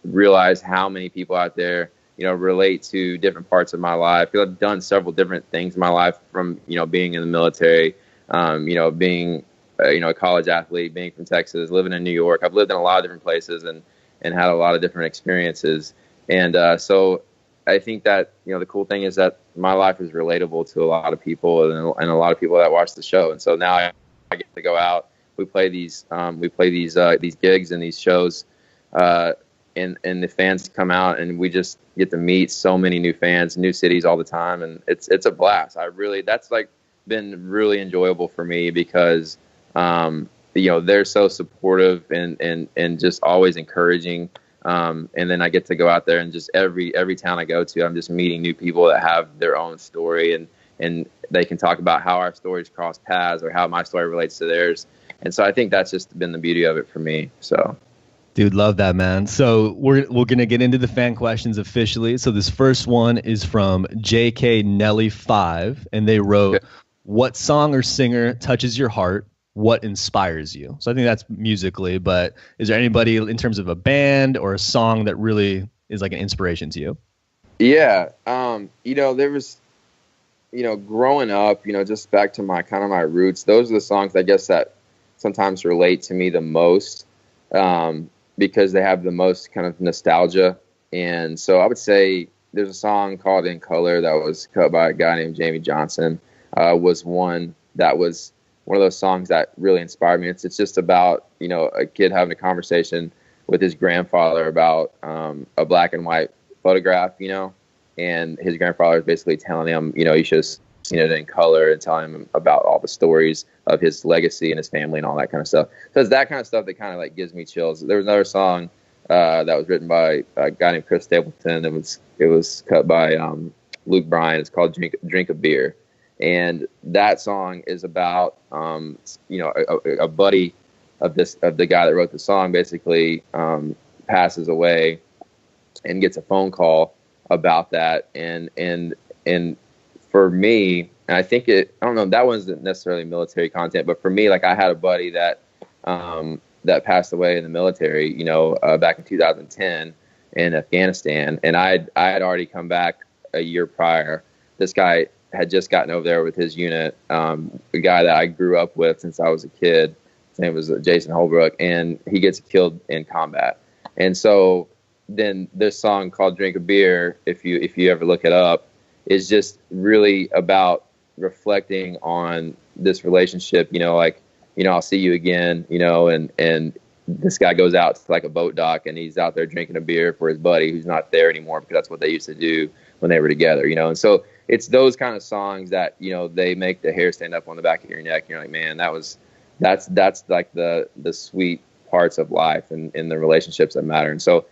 realize how many people out there, relate to different parts of my life. Because I've done several different things in my life, from, being in the military, being, a college athlete, being from Texas, living in New York. I've lived in a lot of different places and had a lot of different experiences. And so I think that, the cool thing is that my life is relatable to a lot of people and a lot of people that watch the show. And so now I get to go out. We play these gigs and these shows, and the fans come out, and we just get to meet so many new fans, new cities all the time, and it's a blast. That's like been really enjoyable for me because they're so supportive and just always encouraging. And then I get to go out there, and just every town I go to, I'm just meeting new people that have their own story, and they can talk about how our stories cross paths or how my story relates to theirs. And so I think that's just been the beauty of it for me. So, dude, love that, man. So we're gonna get into the fan questions officially. So this first one is from JK Nelly 5, and they wrote, "What song or singer touches your heart? What inspires you?" So I think that's musically, but is there anybody in terms of a band or a song that really is like an inspiration to you? Yeah, there was, growing up, just back to my roots. Those are the songs, I guess, that sometimes relate to me the most, because they have the most kind of nostalgia. And so I would say there's a song called "In Color" that was cut by a guy named Jamie Johnson. Was one that was one of those songs that really inspired me. It's just about, a kid having a conversation with his grandfather about a black and white photograph, and his grandfather is basically telling him, you should have seen it in color, and telling him about all the stories of his legacy and his family and all that kind of stuff. So it's that kind of stuff that kind of like gives me chills. There was another song that was written by a guy named Chris Stapleton. It was cut by Luke Bryan. It's called Drink a Beer. And that song is about, a buddy of the guy that wrote the song basically passes away and gets a phone call about that. And for me, and I think I don't know, that wasn't necessarily military content, but for me, like, I had a buddy that passed away in the military, back in 2010 in Afghanistan. And I had already come back a year prior. This guy had just gotten over there with his unit, a guy that I grew up with since I was a kid. His name was Jason Holbrook, and he gets killed in combat. And so then this song called "Drink a Beer," if you ever look it up, is just really about reflecting on this relationship. I'll see you again, and this guy goes out to like a boat dock, and he's out there drinking a beer for his buddy who's not there anymore, because that's what they used to do when they were together, And so it's those kind of songs that, they make the hair stand up on the back of your neck. You're like, man, that's like the sweet parts of life and the relationships that matter. And so,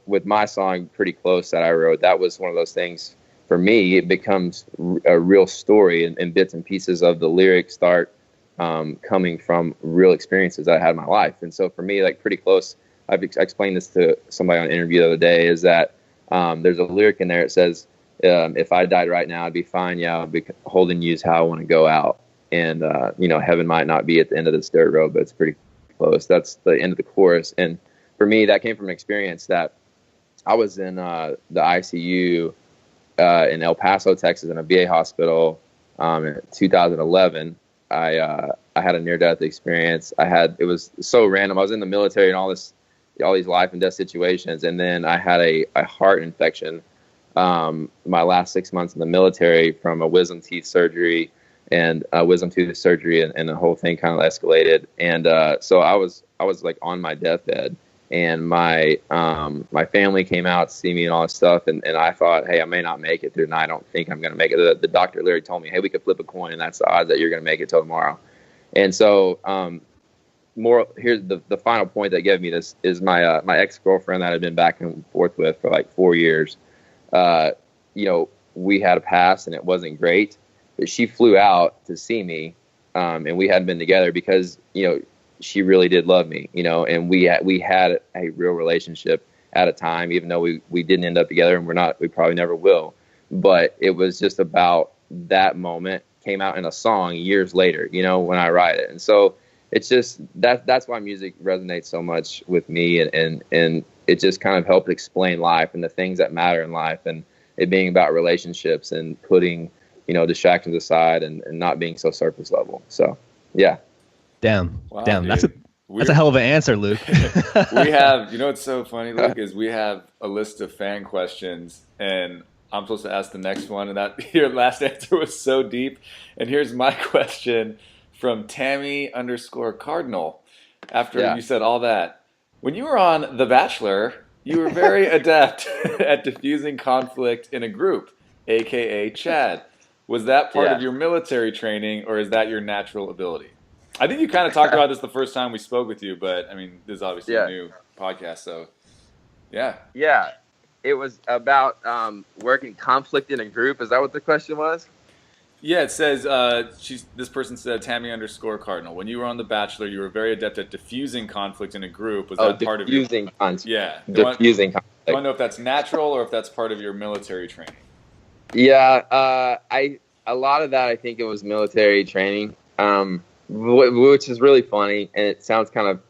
with my song "Pretty Close" that I wrote, that was one of those things for me. It becomes a real story, and bits and pieces of the lyrics start coming from real experiences that I had in my life. And so for me, like, "Pretty Close," I explained this to somebody on an interview the other day, is that there's a lyric in there. It says, if I died right now, I'd be fine. Yeah, I'd be holding you is how I want to go out. And, heaven might not be at the end of this dirt road, but it's pretty close. That's the end of the chorus. And for me, that came from an experience that I was in the ICU in El Paso, Texas, in a VA hospital in 2011. I had a near-death experience. It was so random. I was in the military and all these life and death situations, and then I had a heart infection my last 6 months in the military from a wisdom teeth surgery, and wisdom tooth surgery, and the whole thing kind of escalated. And so I was like on my deathbed, and my family came out to see me and all this stuff, and I thought, hey, I may not make it through the night. I don't think I'm going to make it. The doctor literally told me, hey, we could flip a coin, and that's the odds that you're going to make it till tomorrow. And so here's the final point that gave me this is my ex-girlfriend that I'd been back and forth with for like 4 years. We had a past and it wasn't great, but she flew out to see me, and we hadn't been together because she really did love me, and we had a real relationship at a time, even though we didn't end up together, and we probably never will. But it was just about that moment came out in a song years later, when I write it. And so it's just that's why music resonates so much with me, and it just kind of helped explain life and the things that matter in life, and it being about relationships and putting distractions aside and not being so surface level. So yeah. Damn. Wow, Damn. dude. That's a hell of an answer, Luke. We have, what's so funny, Luke, is we have a list of fan questions, and I'm supposed to ask the next one, and that your last answer was so deep. And here's my question from Tammy_Cardinal. After you said all that, when you were on The Bachelor, you were very adept at diffusing conflict in a group, aka Chad. Was that part of your military training, or is that your natural ability? I think you kind of talked about this the first time we spoke with you, but I mean, this is obviously a new podcast, so yeah. Yeah, it was about working conflict in a group. Is that what the question was? Yeah, it says this person said Tammy_Cardinal. When you were on The Bachelor, you were very adept at diffusing conflict in a group. Was that part of your conflict? Yeah, diffusing conflict. I want to know if that's natural or if that's part of your military training. Yeah, a lot of that I think it was military training, which is really funny, and it sounds kind of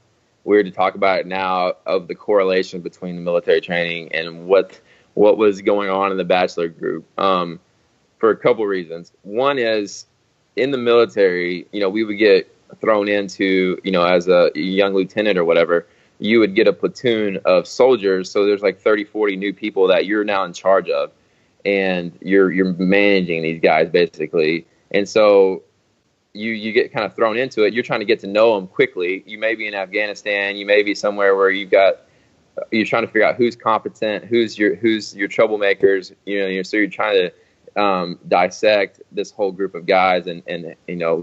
weird to talk about it now, of the correlation between the military training and what was going on in the Bachelor group, for a couple reasons. One is, in the military, we would get thrown into, as a young lieutenant or whatever, you would get a platoon of soldiers, so there's like 30, 40 new people that you're now in charge of, and you're managing these guys basically. And so you get kind of thrown into it. You're trying to get to know them quickly. You may be in Afghanistan. You may be somewhere where you're trying to figure out who's competent, who's your troublemakers. So you're trying to dissect this whole group of guys and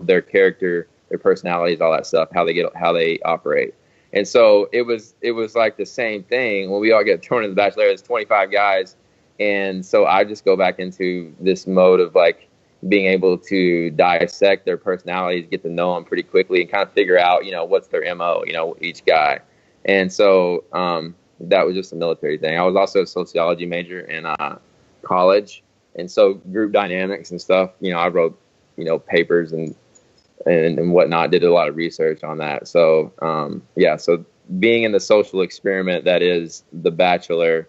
their character, their personalities, all that stuff, how they operate. And so it was like the same thing when we all get thrown in the Bachelor. There's 25 guys, and so I just go back into this mode of like being able to dissect their personalities, get to know them pretty quickly, and kind of figure out, what's their MO, each guy. And so that was just a military thing. I was also a sociology major in college, and so group dynamics and stuff, I wrote, papers and whatnot, did a lot of research on that. So so being in the social experiment that is the Bachelor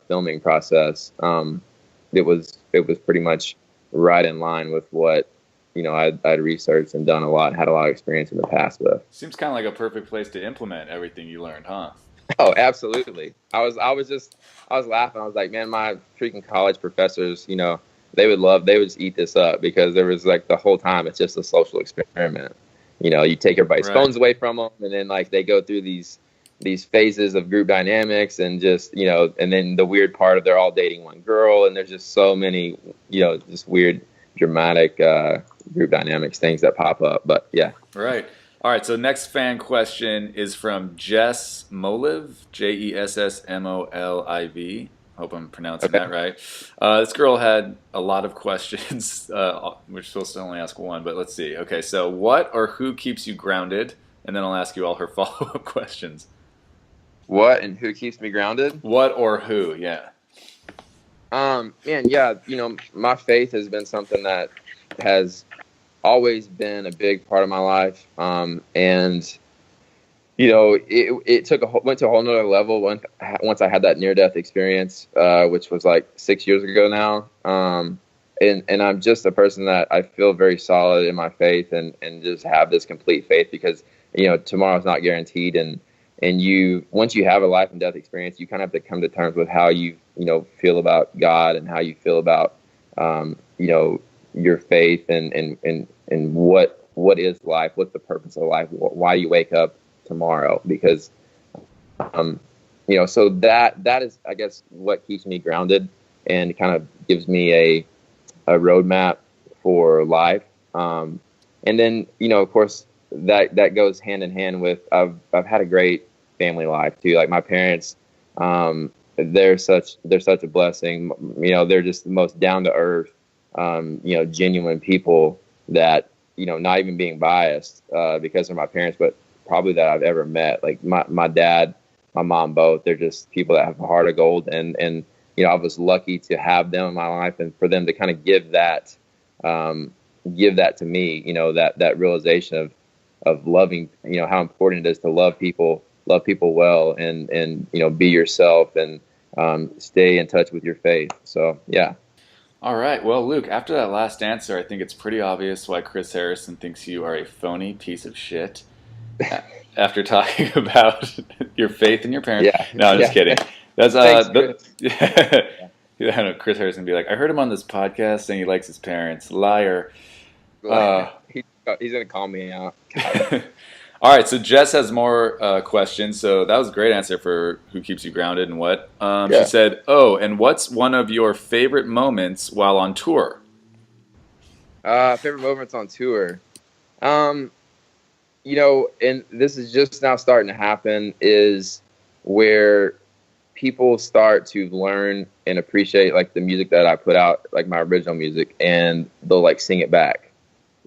filming process, it was pretty much right in line with what I'd researched and done had a lot of experience in the past with. Seems kind of like a perfect place to implement everything you learned, huh? Oh, absolutely. I was laughing. I was like, man, my freaking college professors, they would just eat this up, because there was like the whole time it's just a social experiment. You take everybody's phones away from them, and then like they go through these phases of group dynamics, and just and then the weird part of they're all dating one girl, and there's just so many just weird dramatic group dynamics things that pop up. But yeah. Right. All right, so next fan question is from Jess Moliv, JESSMOLIV. Hope I'm pronouncing that right. This girl had a lot of questions. We're supposed to only ask one, but let's see. Okay, so what or who keeps you grounded? And then I'll ask you all her follow-up questions. What and who keeps me grounded? What or who, yeah. Man, yeah, my faith has been something that has always been a big part of my life. And it went to a whole nother level once I had that near-death experience, which was like 6 years ago now. And I'm just a person that I feel very solid in my faith, and just have this complete faith, because tomorrow's not guaranteed, and once you have a life and death experience, you kind of have to come to terms with how you feel about God, and how you feel about your faith, and what is life, what's the purpose of life, why you wake up tomorrow, because so that is, I guess, what keeps me grounded, and kind of gives me a roadmap for life. And then of course, that goes hand in hand with I've had a great family life too. Like my parents, they're such a blessing. They're just the most down to earth, genuine people that, not even being biased because of my parents, but probably that I've ever met. Like my dad, my mom, both, they're just people that have a heart of gold. And I was lucky to have them in my life and for them to kind of give that to me, that realization of loving, how important it is to love people well and be yourself and stay in touch with your faith. So, yeah. All right. Well, Luke, after that last answer, I think it's pretty obvious why Chris Harrison thinks you are a phony piece of shit. After talking about your faith in your parents. Yeah. No, I'm just kidding. That's Thanks, Chris. I know Chris Harrison would be like, I heard him on this podcast saying he likes his parents. Liar. He's gonna call me out. All right, so Jess has more questions. So that was a great answer for who keeps you grounded and what. She said, and what's one of your favorite moments while on tour? Favorite moments on tour. And this is just now starting to happen, is where people start to learn and appreciate like the music that I put out, like my original music, and they'll like sing it back.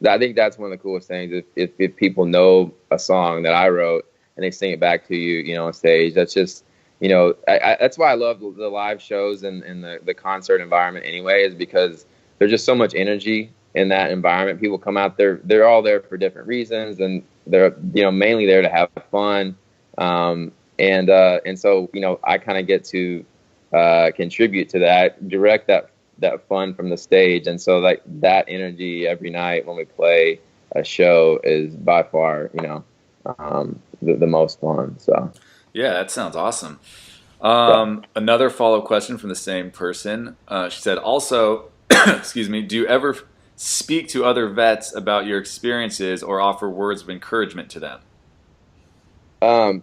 I think that's one of the coolest things. If people know a song that I wrote and they sing it back to you, on stage, that's just, that's why I love the live shows and the concert environment anyway, is because there's just so much energy in that environment. People come out there, they're all there for different reasons, and they're, mainly there to have fun. And so, I kind of get to contribute to that, direct that fun from the stage. And so like that energy every night when we play a show is by far, the most fun. So yeah, that sounds awesome. Another follow-up question from the same person. She said, also, excuse me, do you ever speak to other vets about your experiences or offer words of encouragement to them? I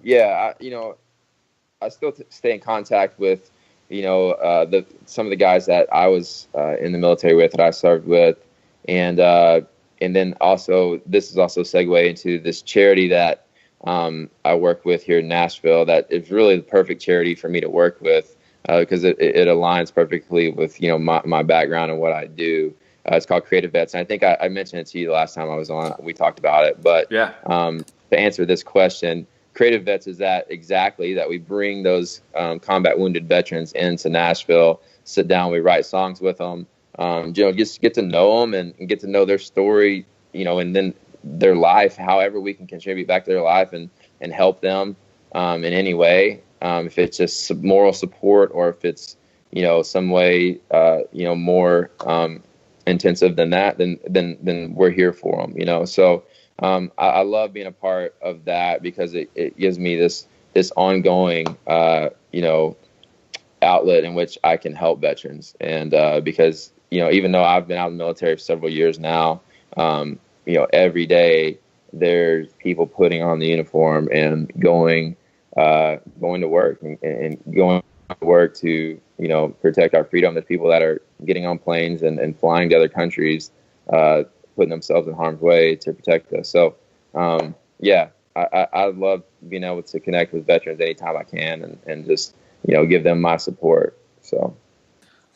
still stay in contact with, some of the guys that I was in the military with, that I served with, and then also this is also a segue into this charity that I work with here in Nashville. That is really the perfect charity for me to work with because it aligns perfectly with my background and what I do. It's called Creative Vets, and I think I mentioned it to you the last time I was on. We talked about it, but to answer this question, Creative Vets is that we bring those combat wounded veterans into Nashville, sit down, we write songs with them, just get to know them and get to know their story, and then their life, however we can contribute back to their life and help them in any way. If it's just moral support or if it's, some way, more intensive than that, then we're here for them, So I love being a part of that because it gives me this ongoing, outlet in which I can help veterans. And because, even though I've been out in the military for several years now, every day there's people putting on the uniform and going to work and going to work to, protect our freedom. There's people that are getting on planes and flying to other countries, putting themselves in harm's way to protect us. So, I love being able to connect with veterans anytime I can and just, give them my support. So.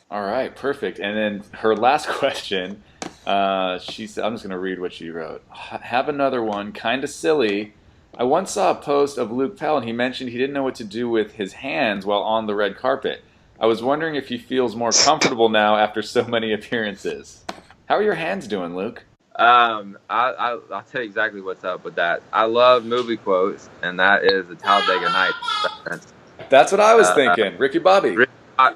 All right, perfect. And then her last question, she said, I'm just going to read what she wrote. Have another one, kind of silly. I once saw a post of Luke Pell, and he mentioned he didn't know what to do with his hands while on the red carpet. I was wondering if he feels more comfortable now after so many appearances. How are your hands doing, Luke? I'll tell you exactly what's up with that. I love movie quotes, and that is the Talladega Nights. That's what I was thinking. Ricky Bobby.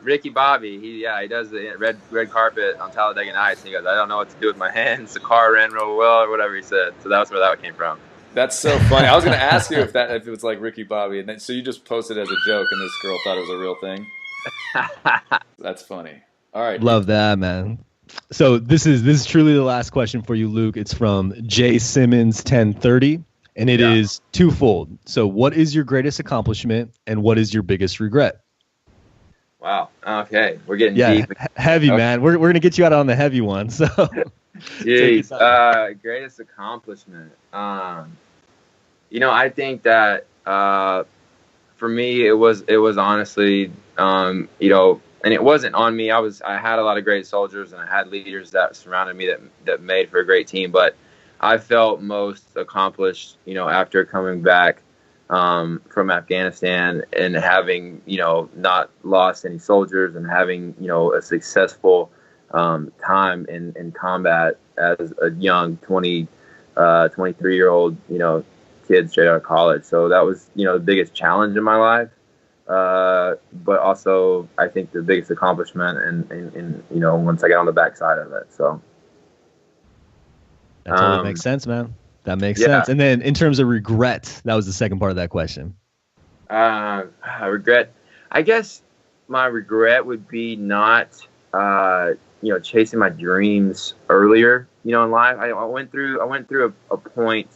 Ricky Bobby. He does the red carpet on Talladega Nights. And he goes, I don't know what to do with my hands. The car ran real well, or whatever he said. So that's where that came from. That's so funny. I was going to ask you if it was like Ricky Bobby, and then so you just posted it as a joke, and this girl thought it was a real thing. That's funny. All right. Love that, man. So this is truly the last question for you, Luke. It's from J Simmons 1030, and it is twofold. So, what is your greatest accomplishment, and what is your biggest regret? Wow. Okay, we're getting deep. Heavy, man. We're gonna get you out on the heavy one. So, Jeez, greatest accomplishment. I think that for me, it was honestly, and it wasn't on me. I had a lot of great soldiers, and I had leaders that surrounded me that made for a great team. But I felt most accomplished, after coming back from Afghanistan and having, not lost any soldiers and having, a successful time in combat as a young 23-year-old, kid straight out of college. So that was, the biggest challenge in my life. But also I think the biggest accomplishment and once I got on the backside of it. So that totally makes sense, man. That makes sense. And then in terms of regret, that was the second part of that question. Regret. I guess my regret would be not, chasing my dreams earlier, in life. I went through a point,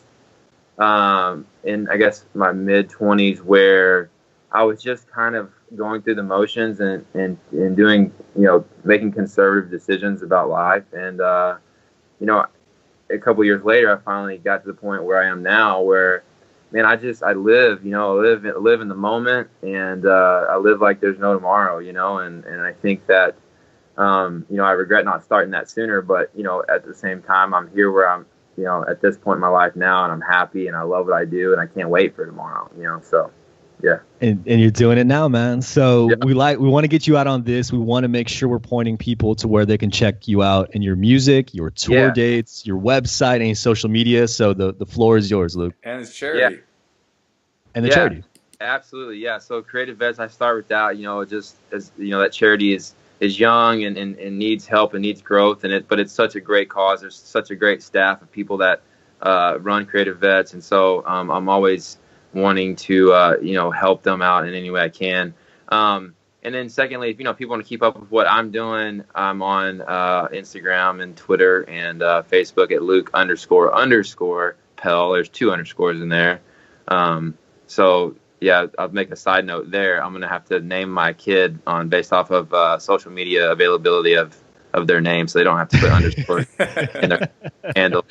in, I guess, my mid-20s where I was just kind of going through the motions and doing, making conservative decisions about life. And, a couple years later, I finally got to the point where I am now where, man, I live in the moment, and I live like there's no tomorrow, and I think that, I regret not starting that sooner, but, at the same time, I'm here where I'm, at this point in my life now, and I'm happy and I love what I do, and I can't wait for tomorrow, so. Yeah. And you're doing it now, man. So we want to get you out on this. We want to make sure we're pointing people to where they can check you out in your music, your tour dates, your website, any social media. So the floor is yours, Luke. And it's charity. Yeah. And the charity. Absolutely. Yeah. So Creative Vets, I start with that, just as, that charity is young and needs help and needs growth but it's such a great cause. There's such a great staff of people that run Creative Vets. And so I'm always wanting to, help them out in any way I can. And then secondly, if, people want to keep up with what I'm doing, I'm on Instagram and Twitter and Facebook at Luke__Pell. There's 2 underscores in there. So yeah, I'll make a side note there. I'm going to have to name my kid based off of social media availability of their name, so they don't have to put underscore in their handle.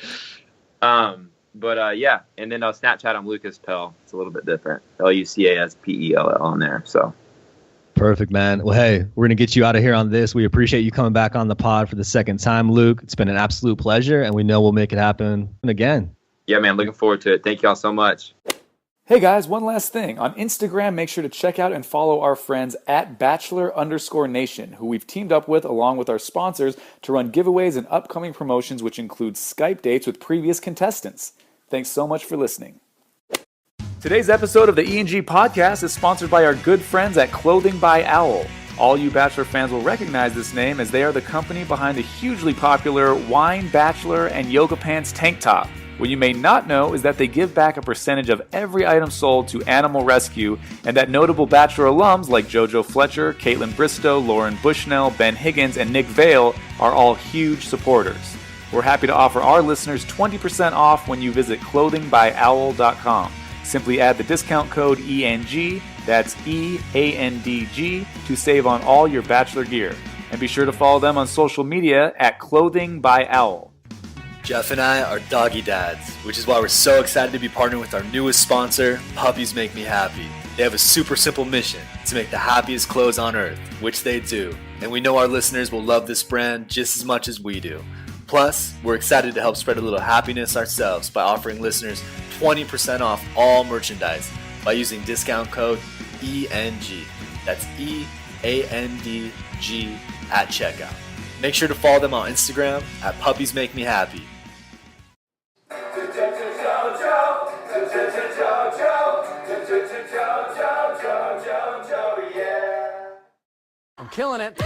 But and then Snapchat, I'm Lucas Pell. It's a little bit different. LucasPell on there. So perfect, man. Well, hey, we're gonna get you out of here on this. We appreciate you coming back on the pod for the second time, Luke. It's been an absolute pleasure, and we know we'll make it happen again. Yeah, man. Looking forward to it. Thank y'all so much. Hey guys, one last thing. On Instagram, make sure to check out and follow our friends at Bachelor_Nation, who we've teamed up with along with our sponsors to run giveaways and upcoming promotions, which include Skype dates with previous contestants. Thanks so much for listening. Today's episode of the E&G podcast is sponsored by our good friends at Clothing by Owl. All you Bachelor fans will recognize this name as they are the company behind the hugely popular Wine Bachelor and Yoga Pants tank top. What you may not know is that they give back a percentage of every item sold to animal rescue, and that notable Bachelor alums like JoJo Fletcher, Caitlin Bristow, Lauren Bushnell, Ben Higgins, and Nick Viall are all huge supporters. We're happy to offer our listeners 20% off when you visit clothingbyowl.com. Simply add the discount code ENG, that's EANDG, to save on all your Bachelor gear. And be sure to follow them on social media at Clothing by Owl. Jeff and I are doggy dads, which is why we're so excited to be partnering with our newest sponsor, Puppies Make Me Happy. They have a super simple mission to make the happiest clothes on earth, which they do. And we know our listeners will love this brand just as much as we do. Plus, we're excited to help spread a little happiness ourselves by offering listeners 20% off all merchandise by using discount code ENG. That's EANDG at checkout. Make sure to follow them on Instagram at Puppies Make Me Happy. I'm killing it.